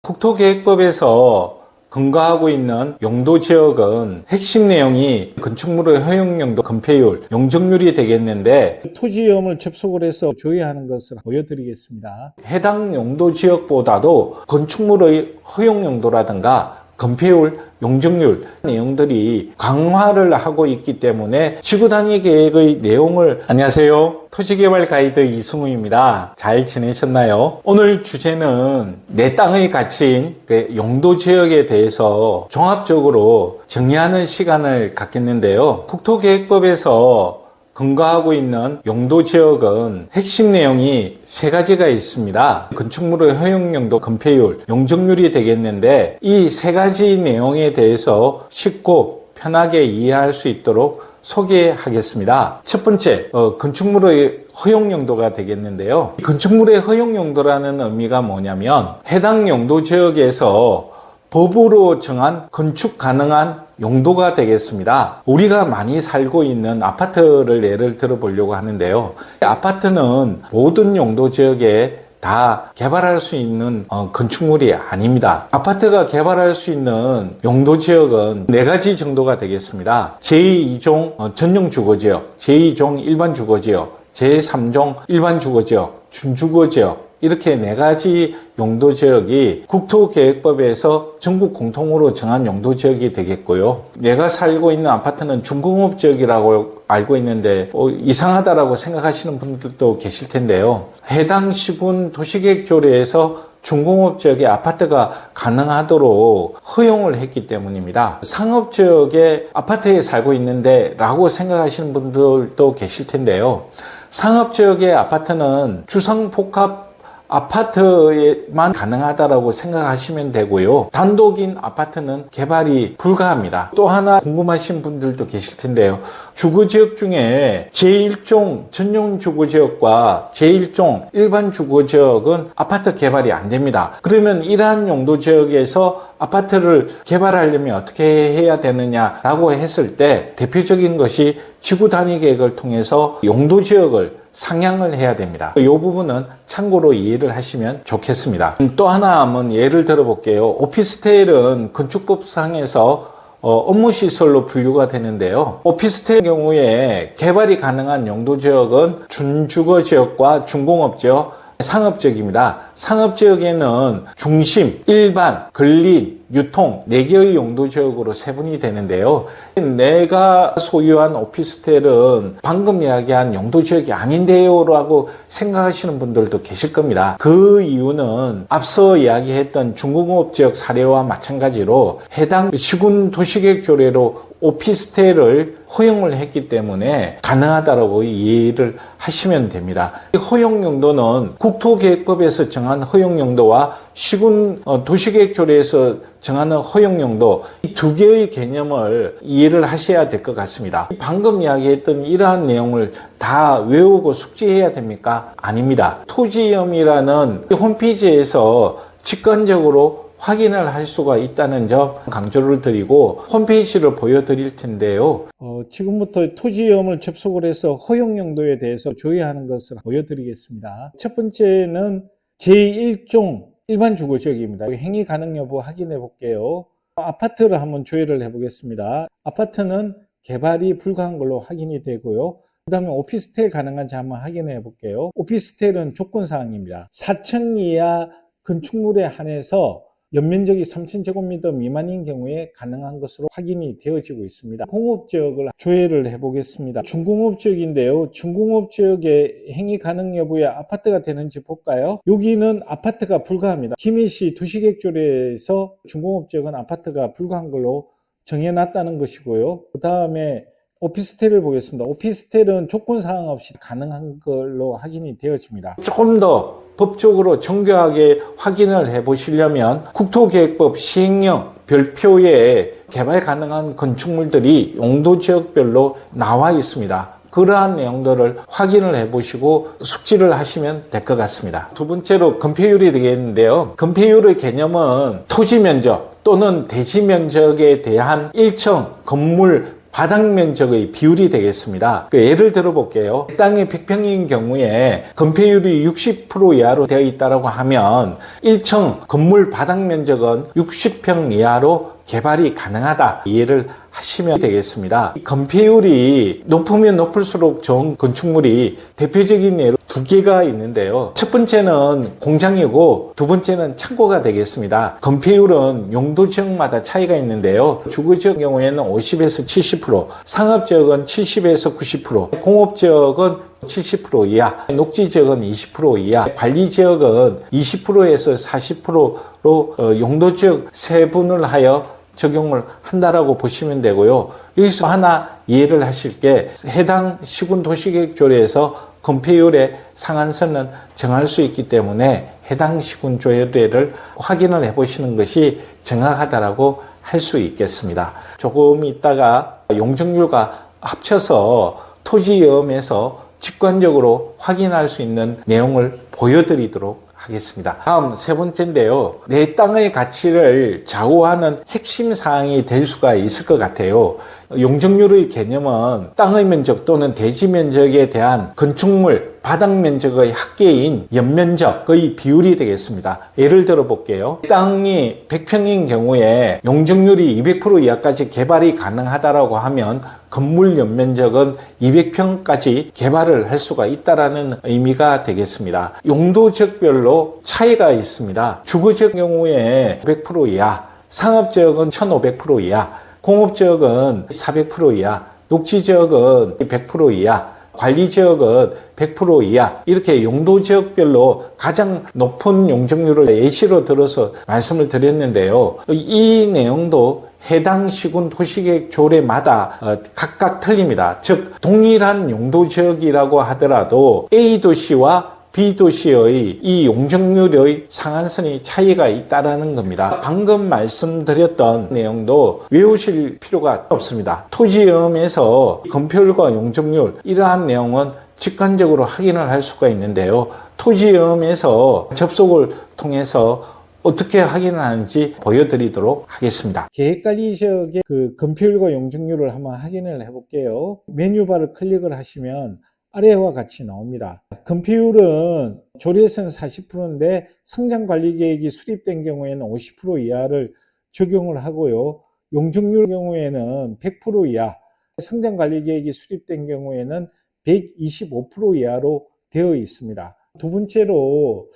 국토계획법에서 근거하고 있는 용도지역은 핵심 내용이 건축물의 허용용도, 건폐율, 용적률이 되겠는데 토지위험을 접속을 해서 조회하는 것을 보여드리겠습니다. 해당 용도지역보다도 건축물의 허용용도라든가 건폐율, 용적률 내용들이 강화를 하고 있기 때문에 지구단위 계획의 내용을 안녕하세요. 토지개발 가이드 이승우입니다. 잘 지내셨나요? 오늘 주제는 내 땅의 가치인 용도지역에 대해서 종합적으로 정리하는 시간을 갖겠는데요. 국토계획법에서 근거하고 있는 용도지역은 핵심 내용이 세 가지가 있습니다. 건축물의 허용용도, 건폐율, 용적률이 되겠는데 이 세 가지 내용에 대해서 쉽고 편하게 이해할 수 있도록 소개하겠습니다. 첫 번째, 건축물의 허용용도가 되겠는데요. 건축물의 허용용도라는 의미가 뭐냐면 해당 용도지역에서 법으로 정한 건축 가능한 용도가 되겠습니다. 우리가 많이 살고 있는 아파트를 예를 들어 보려고 하는데요. 아파트는 모든 용도 지역에 다 개발할 수 있는 건축물이 아닙니다. 아파트가 개발할 수 있는 용도 지역은 네 가지 정도가 되겠습니다. 제2종 전용 주거지역, 제2종 일반 주거지역, 제3종 일반 주거지역, 준주거지역, 이렇게 네 가지 용도지역이 국토계획법에서 전국 공통으로 정한 용도지역이 되겠고요. 내가 살고 있는 아파트는 중공업지역이라고 알고 있는데 이상하다라고 생각하시는 분들도 계실 텐데요. 해당 시군 도시계획조례에서 중공업지역에 아파트가 가능하도록 허용을 했기 때문입니다. 상업지역에 아파트에 살고 있는데 라고 생각하시는 분들도 계실 텐데요. 상업지역의 아파트는 주상복합 아파트에만 가능하다라고 생각하시면 되고요. 단독인 아파트는 개발이 불가합니다. 또 하나 궁금하신 분들도 계실 텐데요. 주거지역 중에 제1종 전용 주거지역과 제1종 일반 주거지역은 아파트 개발이 안 됩니다. 그러면 이러한 용도지역에서 아파트를 개발하려면 어떻게 해야 되느냐라고 했을 때 대표적인 것이 지구단위 계획을 통해서 용도지역을 상향을 해야 됩니다. 이 부분은 참고로 이해를 하시면 좋겠습니다. 또 하나 한번 예를 들어 볼게요. 오피스텔은 건축법상에서 업무시설로 분류가 되는데요. 오피스텔 경우에 개발이 가능한 용도지역은 준주거지역과 준공업지역, 상업지역입니다. 상업지역에는 중심, 일반, 근린, 유통 4개의 용도지역으로 세분이 되는데요. 내가 소유한 오피스텔은 방금 이야기한 용도지역이 아닌데요 라고 생각하시는 분들도 계실 겁니다. 그 이유는 앞서 이야기했던 중공업지역 사례와 마찬가지로 해당 시군 도시계획조례로 오피스텔을 허용을 했기 때문에 가능하다라고 이해를 하시면 됩니다. 허용용도는 국토계획법에서 정한 허용용도와 시군 도시계획조례에서 정하는 허용용도, 이 두 개의 개념을 이해를 하셔야 될 것 같습니다. 방금 이야기했던 이러한 내용을 다 외우고 숙지해야 됩니까? 아닙니다. 토지위험이라는 홈페이지에서 직관적으로 확인을 할 수가 있다는 점 강조를 드리고 홈페이지를 보여드릴 텐데요. 지금부터 토지위험을 접속을 해서 허용용도에 대해서 조회하는 것을 보여드리겠습니다. 첫 번째는 제1종 일반 주거지역입니다. 행위 가능 여부 확인해 볼게요. 아파트를 한번 조회를 해 보겠습니다. 아파트는 개발이 불가한 걸로 확인이 되고요. 그 다음에 오피스텔 가능한지 한번 확인해 볼게요. 오피스텔은 조건사항입니다. 4층 이하 건축물에 한해서 연면적이 3,000제곱미터 미만인 경우에 가능한 것으로 확인이 되어지고 있습니다. 공업지역을 조회를 해보겠습니다. 준공업지역인데요. 준공업지역의 행위 가능 여부에 아파트가 되는지 볼까요? 여기는 아파트가 불가합니다. 김해시 도시계획조례에서 준공업지역은 아파트가 불가한 걸로 정해놨다는 것이고요. 그 다음에 오피스텔을 보겠습니다. 오피스텔은 조건사항 없이 가능한 걸로 확인이 되어집니다. 조금 더 법적으로 정교하게 확인을 해 보시려면 국토계획법 시행령 별표에 개발 가능한 건축물들이 용도지역별로 나와 있습니다. 그러한 내용들을 확인을 해 보시고 숙지를 하시면 될 것 같습니다. 두 번째로 건폐율이 되겠는데요. 건폐율의 개념은 토지 면적 또는 대지 면적에 대한 일정 건물 바닥 면적의 비율이 되겠습니다. 예를 들어 볼게요. 땅이 100평인 경우에 건폐율이 60% 이하로 되어 있다고 하면 1층 건물 바닥 면적은 60평 이하로 개발이 가능하다, 이해를 하시면 되겠습니다. 건폐율이 높으면 높을수록 좋은 건축물이 대표적인 예로 두 개가 있는데요. 첫 번째는 공장이고 두 번째는 창고가 되겠습니다. 건폐율은 용도 지역마다 차이가 있는데요. 주거 지역 경우에는 50에서 70%, 상업 지역은 70에서 90%, 공업 지역은 70% 이하, 녹지 지역은 20% 이하, 관리 지역은 20%에서 40%로 용도 지역 세분을 하여 적용을 한다라고 보시면 되고요. 여기서 하나 이해를 하실 게, 해당 시군 도시계획 조례에서 건폐율의 상한선은 정할 수 있기 때문에 해당 시군 조례를 확인을 해 보시는 것이 정확하다라고 할 수 있겠습니다. 조금 있다가 용적률과 합쳐서 토지위험에서 직관적으로 확인할 수 있는 내용을 보여드리도록 하겠습니다. 다음 세 번째인데요. 내 땅의 가치를 좌우하는 핵심 사항이 될 수가 있을 것 같아요. 용적률의 개념은 땅의 면적 또는 대지 면적에 대한 건축물 바닥 면적의 합계인 연면적의 비율이 되겠습니다. 예를 들어 볼게요. 땅이 100평인 경우에 용적률이 200% 이하까지 개발이 가능하다라고 하면 건물 연면적은 200평까지 개발을 할 수가 있다라는 의미가 되겠습니다. 용도 지역별로 차이가 있습니다. 주거 지역 경우에 500% 이하, 상업 지역은 1500% 이하, 공업 지역은 400% 이하, 녹지 지역은 100% 이하, 관리 지역은 100% 이하, 이렇게 용도 지역별로 가장 높은 용적률을 예시로 들어서 말씀을 드렸는데요. 이 내용도 해당 시군 도시계획 조례마다 각각 틀립니다. 즉 동일한 용도 지역이라고 하더라도 A 도시와 B 도시의 이 용적률의 상한선이 차이가 있다라는 겁니다. 방금 말씀드렸던 내용도 외우실 필요가 없습니다. 토지위험에서 건폐율과 용적률, 이러한 내용은 직관적으로 확인을 할 수가 있는데요. 토지위험에서 접속을 통해서 어떻게 확인을 하는지 보여드리도록 하겠습니다. 계획관리 지역의 건폐율과 용적률을 한번 확인을 해볼게요. 메뉴바를 클릭을 하시면 아래와 같이 나옵니다. 건폐율은 조례에서는 40%인데 성장관리계획이 수립된 경우에는 50% 이하를 적용을 하고요. 용적률 경우에는 100% 이하, 성장관리계획이 수립된 경우에는 125% 이하로 되어 있습니다. 두 번째로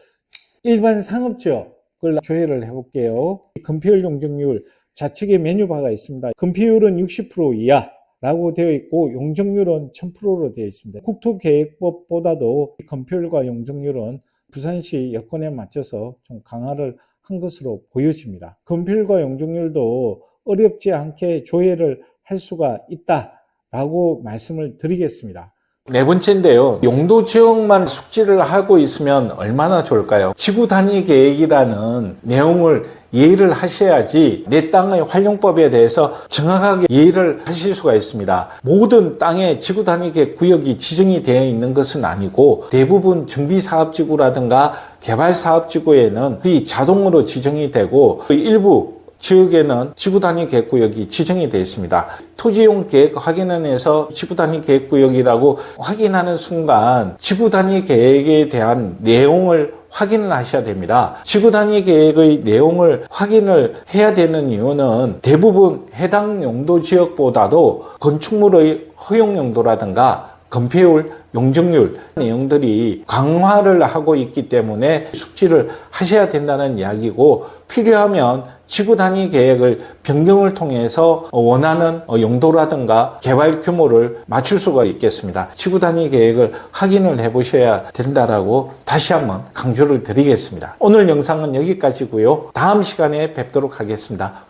일반 상업지역을 조회를 해볼게요. 건폐율 용적률 좌측에 메뉴바가 있습니다. 건폐율은 60% 이하 라고 되어 있고 용적률은 1000%로 되어 있습니다. 국토계획법보다도 건폐율과 용적률은 부산시 여건에 맞춰서 좀 강화를 한 것으로 보여집니다. 건폐율과 용적률도 어렵지 않게 조회를 할 수가 있다라고 말씀을 드리겠습니다. 네 번째인데요. 용도 지역만 숙지를 하고 있으면 얼마나 좋을까요? 지구 단위 계획이라는 내용을 이해를 하셔야지 내 땅의 활용법에 대해서 정확하게 이해를 하실 수가 있습니다. 모든 땅에 지구 단위 계획 구역이 지정이 되어 있는 것은 아니고 대부분 정비사업지구라든가 개발사업지구에는 이 자동으로 지정이 되고 일부 지역에는 지구단위 계획구역이 지정이 되어 있습니다. 토지용 계획 확인원에서 지구단위 계획구역이라고 확인하는 순간 지구단위 계획에 대한 내용을 확인을 하셔야 됩니다. 지구단위 계획의 내용을 확인을 해야 되는 이유는 대부분 해당 용도 지역보다도 건축물의 허용 용도라든가 건폐율, 용적률 내용들이 강화를 하고 있기 때문에 숙지를 하셔야 된다는 이야기고, 필요하면 지구 단위 계획을 변경을 통해서 원하는 용도라든가 개발 규모를 맞출 수가 있겠습니다. 지구 단위 계획을 확인을 해 보셔야 된다라고 다시 한번 강조를 드리겠습니다. 오늘 영상은 여기까지고요. 다음 시간에 뵙도록 하겠습니다.